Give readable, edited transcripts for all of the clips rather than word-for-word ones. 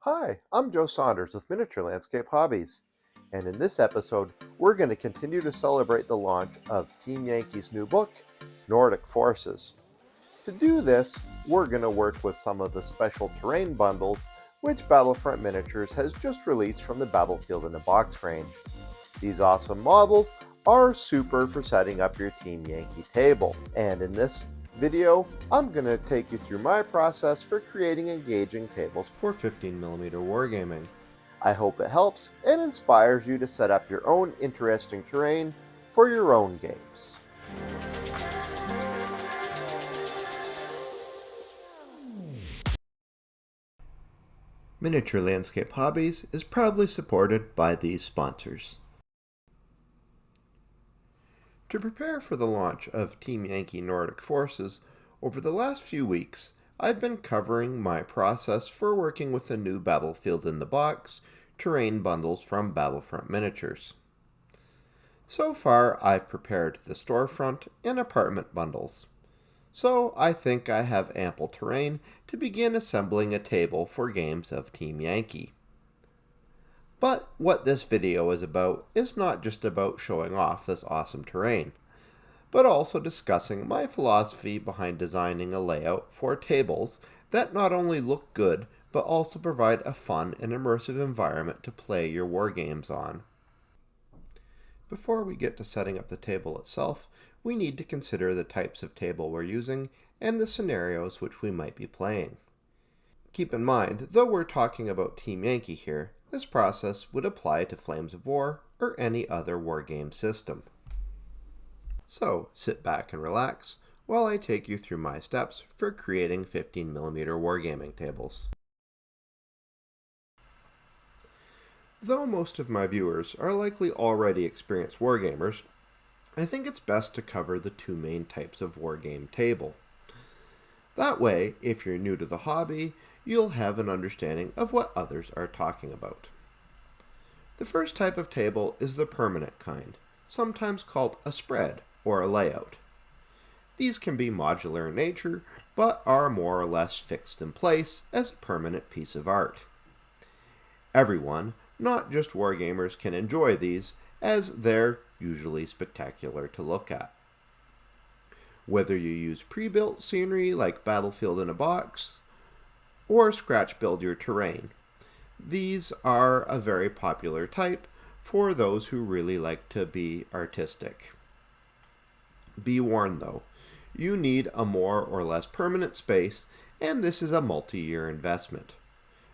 Hi, I'm Joe Saunders with Miniature Landscape Hobbies, and in this episode, we're going to continue to celebrate the launch of Team Yankee's new book, Nordic Forces. To do this, we're going to work with some of the special terrain bundles which Battlefront Miniatures has just released from the Battlefield in a Box range. These awesome models are super for setting up your Team Yankee table, and in this video, I'm going to take you through my process for creating engaging tables for 15mm wargaming. I hope it helps and inspires you to set up your own interesting terrain for your own games. Miniature Landscape Hobbies is proudly supported by these sponsors. To prepare for the launch of Team Yankee Nordic Forces, over the last few weeks, I've been covering my process for working with the new Battlefield in the Box terrain bundles from Battlefront Miniatures. So far, I've prepared the storefront and apartment bundles. So I think I have ample terrain to begin assembling a table for games of Team Yankee. But what this video is about is not just about showing off this awesome terrain, but also discussing my philosophy behind designing a layout for tables that not only look good, but also provide a fun and immersive environment to play your wargames on. Before we get to setting up the table itself, we need to consider the types of table we're using and the scenarios which we might be playing. Keep in mind, though we're talking about Team Yankee here, this process would apply to Flames of War or any other wargame system. So, sit back and relax while I take you through my steps for creating 15mm wargaming tables. Though most of my viewers are likely already experienced wargamers, I think it's best to cover the two main types of wargame table. That way, if you're new to the hobby, you'll have an understanding of what others are talking about. The first type of table is the permanent kind, sometimes called a spread or a layout. These can be modular in nature, but are more or less fixed in place as a permanent piece of art. Everyone, not just wargamers, can enjoy these, as they're usually spectacular to look at. Whether you use pre-built scenery like Battlefield in a Box, or scratch build your terrain, these are a very popular type for those who really like to be artistic. Be warned though, you need a more or less permanent space, and this is a multi-year investment.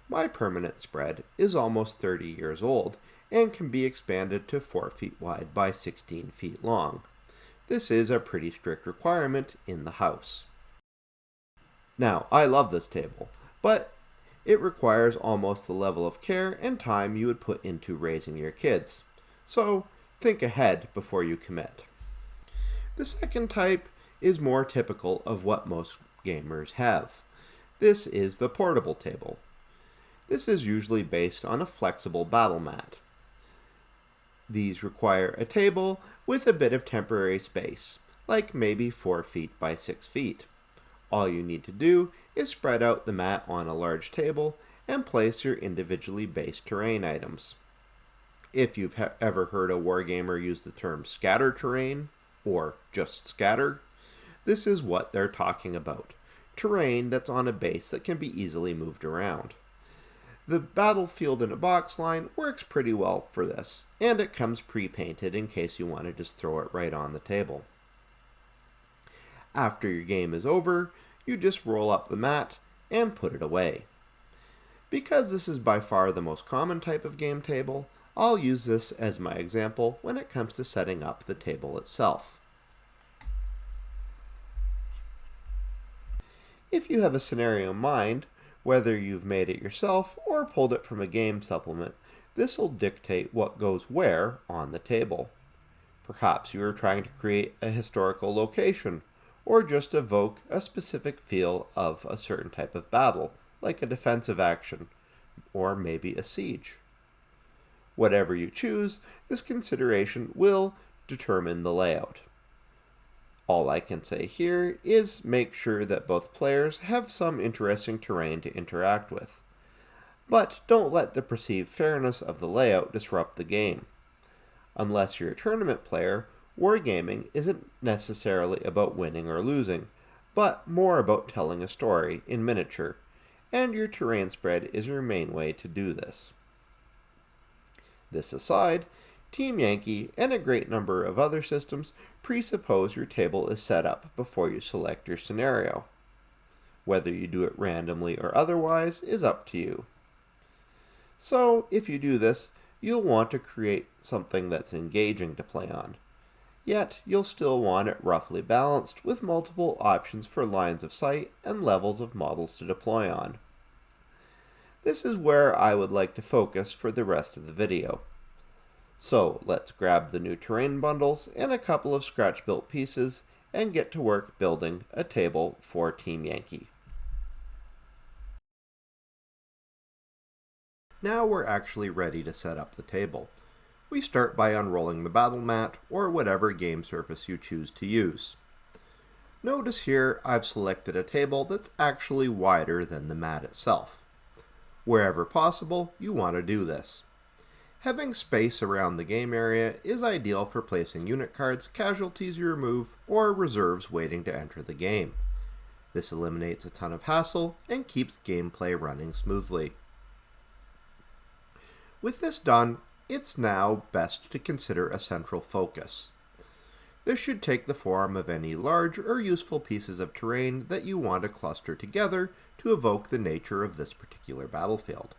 My permanent spread is almost 30 years old and can be expanded to 4 feet wide by 16 feet long. This is a pretty strict requirement in the house. Now, I love this table, but it requires almost the level of care and time you would put into raising your kids. So, think ahead before you commit. The second type is more typical of what most gamers have. This is the portable table. This is usually based on a flexible battle mat. These require a table with a bit of temporary space, like maybe 4 feet by 6 feet. All you need to do is spread out the mat on a large table and place your individually based terrain items. If you've ever heard a wargamer use the term scatter terrain, or just scatter, this is what they're talking about. Terrain that's on a base that can be easily moved around. The Battlefield in a Box line works pretty well for this, and it comes pre-painted in case you want to just throw it right on the table. After your game is over, you just roll up the mat and put it away. Because this is by far the most common type of game table, I'll use this as my example when it comes to setting up the table itself. If you have a scenario in mind, whether you've made it yourself or pulled it from a game supplement, this will dictate what goes where on the table. Perhaps you are trying to create a historical location, or just evoke a specific feel of a certain type of battle, like a defensive action, or maybe a siege. Whatever you choose, this consideration will determine the layout. All I can say here is make sure that both players have some interesting terrain to interact with. but don't let the perceived fairness of the layout disrupt the game. Unless you're a tournament player, wargaming isn't necessarily about winning or losing, but more about telling a story in miniature, and your terrain spread is your main way to do this. This aside, Team Yankee and a great number of other systems presuppose your table is set up before you select your scenario. Whether you do it randomly or otherwise is up to you. So, if you do this, you'll want to create something that's engaging to play on. Yet, you'll still want it roughly balanced with multiple options for lines of sight and levels of models to deploy on. This is where I would like to focus for the rest of the video. So, let's grab the new terrain bundles and a couple of scratch-built pieces and get to work building a table for Team Yankee. Now we're actually ready to set up the table. We start by unrolling the battle mat or whatever game surface you choose to use. Notice here I've selected a table that's actually wider than the mat itself. Wherever possible, you want to do this. Having space around the game area is ideal for placing unit cards, casualties you remove, or reserves waiting to enter the game. This eliminates a ton of hassle and keeps gameplay running smoothly. With this done, it's now best to consider a central focus. This should take the form of any large or useful pieces of terrain that you want to cluster together to evoke the nature of this particular battlefield.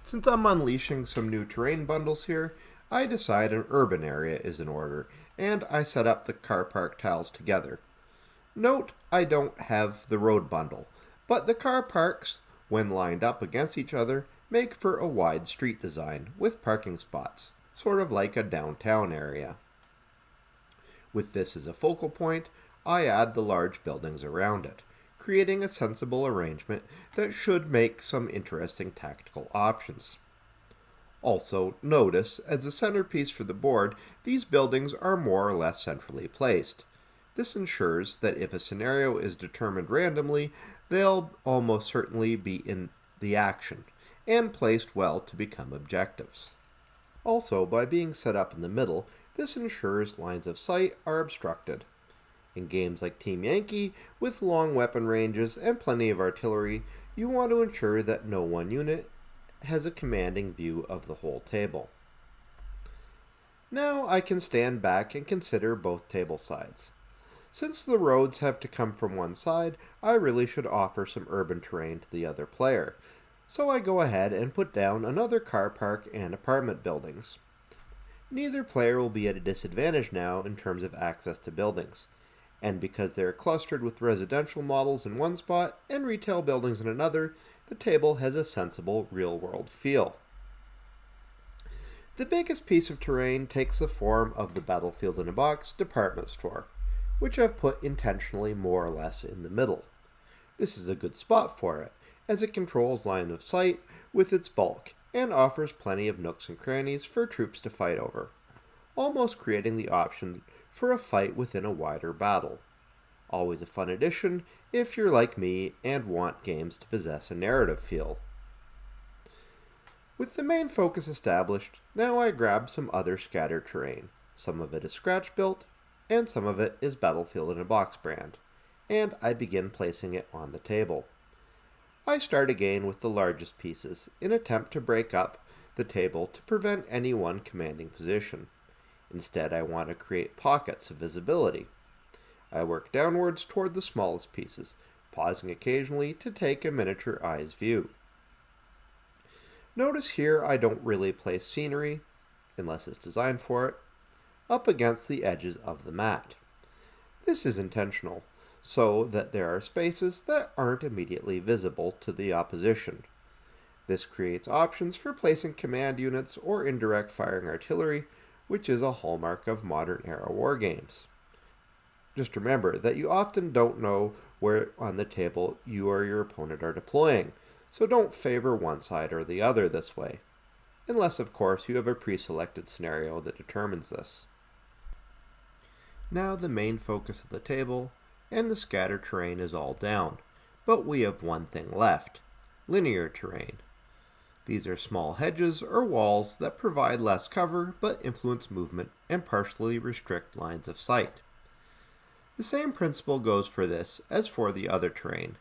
Since I'm unleashing some new terrain bundles here, I decide an urban area is in order, and I set up the car park tiles together. Note I don't have the road bundle, but the car parks, when lined up against each other, make for a wide street design with parking spots, sort of like a downtown area. With this as a focal point, I add the large buildings around it, creating a sensible arrangement that should make some interesting tactical options. Also, notice, as the centerpiece for the board, these buildings are more or less centrally placed. This ensures that if a scenario is determined randomly, they'll almost certainly be in the action, and placed well to become objectives. Also, by being set up in the middle, this ensures lines of sight are obstructed. In games like Team Yankee, with long weapon ranges and plenty of artillery, you want to ensure that no one unit has a commanding view of the whole table. Now I can stand back and consider both table sides. Since the roads have to come from one side, I really should offer some urban terrain to the other player, so I go ahead and put down another car park and apartment buildings. Neither player will be at a disadvantage now in terms of access to buildings, and because they are clustered with residential models in one spot and retail buildings in another, the table has a sensible real-world feel. The biggest piece of terrain takes the form of the Battlefield in a Box department store, which I've put intentionally more or less in the middle. This is a good spot for it, as it controls line of sight with its bulk and offers plenty of nooks and crannies for troops to fight over, almost creating the option for a fight within a wider battle. Always a fun addition if you're like me and want games to possess a narrative feel. With the main focus established, now I grab some other scattered terrain. Some of it is scratch built, and some of it is Battlefield in a Box brand, and I begin placing it on the table. I start again with the largest pieces, in attempt to break up the table to prevent any one commanding position. Instead, I want to create pockets of visibility. I work downwards toward the smallest pieces, pausing occasionally to take a miniature eye's view. Notice here I don't really place scenery, unless it's designed for it, up against the edges of the mat. This is intentional, so that there are spaces that aren't immediately visible to the opposition. This creates options for placing command units or indirect firing artillery, which is a hallmark of modern era wargames. Just remember that you often don't know where on the table you or your opponent are deploying, so don't favor one side or the other this way, unless of course you have a pre-selected scenario that determines this. Now the main focus of the table and the scattered terrain is all down, but we have one thing left: linear terrain. These are small hedges or walls that provide less cover but influence movement and partially restrict lines of sight. The same principle goes for this as for the other terrain,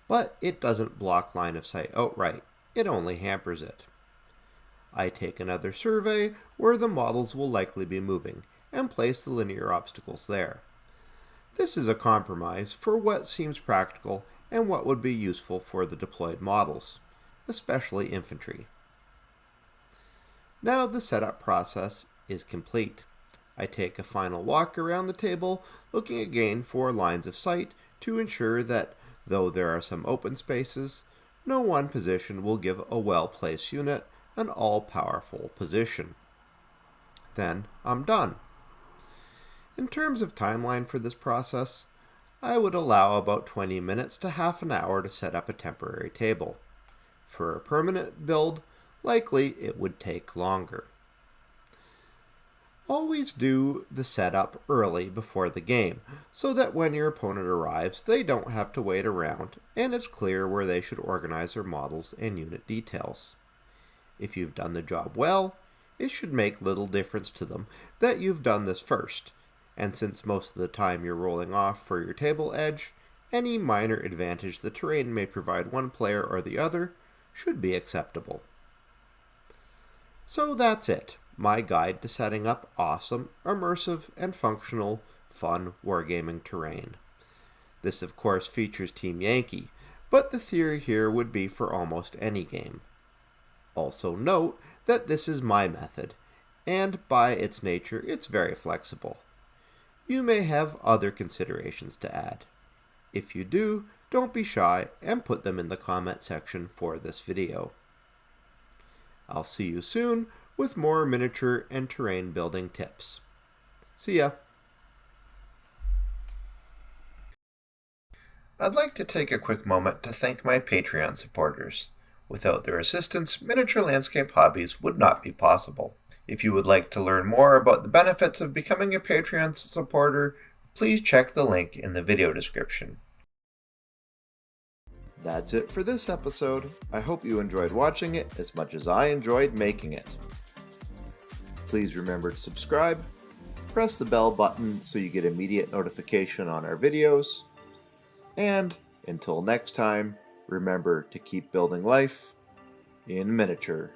but it doesn't block line of sight outright, it only hampers it. I take another survey where the models will likely be moving and place the linear obstacles there. This is a compromise for what seems practical and what would be useful for the deployed models, especially infantry. Now the setup process is complete. I take a final walk around the table, looking again for lines of sight to ensure that, though there are some open spaces, no one position will give a well-placed unit an all-powerful position. Then I'm done. In terms of timeline for this process, I would allow about 20 minutes to half an hour to set up a temporary table. For a permanent build, likely it would take longer. Always do the setup early before the game, so that when your opponent arrives, they don't have to wait around, and it's clear where they should organize their models and unit details. If you've done the job well, it should make little difference to them that you've done this first, and since most of the time you're rolling off for your table edge, any minor advantage the terrain may provide one player or the other should be acceptable. So that's it. My guide to setting up awesome, immersive, and functional, fun wargaming terrain. This of course features Team Yankee, but the theory here would be for almost any game. Also note that this is my method, and by its nature it's very flexible. You may have other considerations to add. If you do, don't be shy and put them in the comment section for this video. I'll see you soon with more miniature and terrain building tips. See ya! I'd like to take a quick moment to thank my Patreon supporters. Without their assistance, Miniature Landscape Hobbies would not be possible. If you would like to learn more about the benefits of becoming a Patreon supporter, please check the link in the video description. That's it for this episode. I hope you enjoyed watching it as much as I enjoyed making it. Please remember to subscribe, press the bell button so you get immediate notification on our videos, and until next time, remember to keep building life in miniature.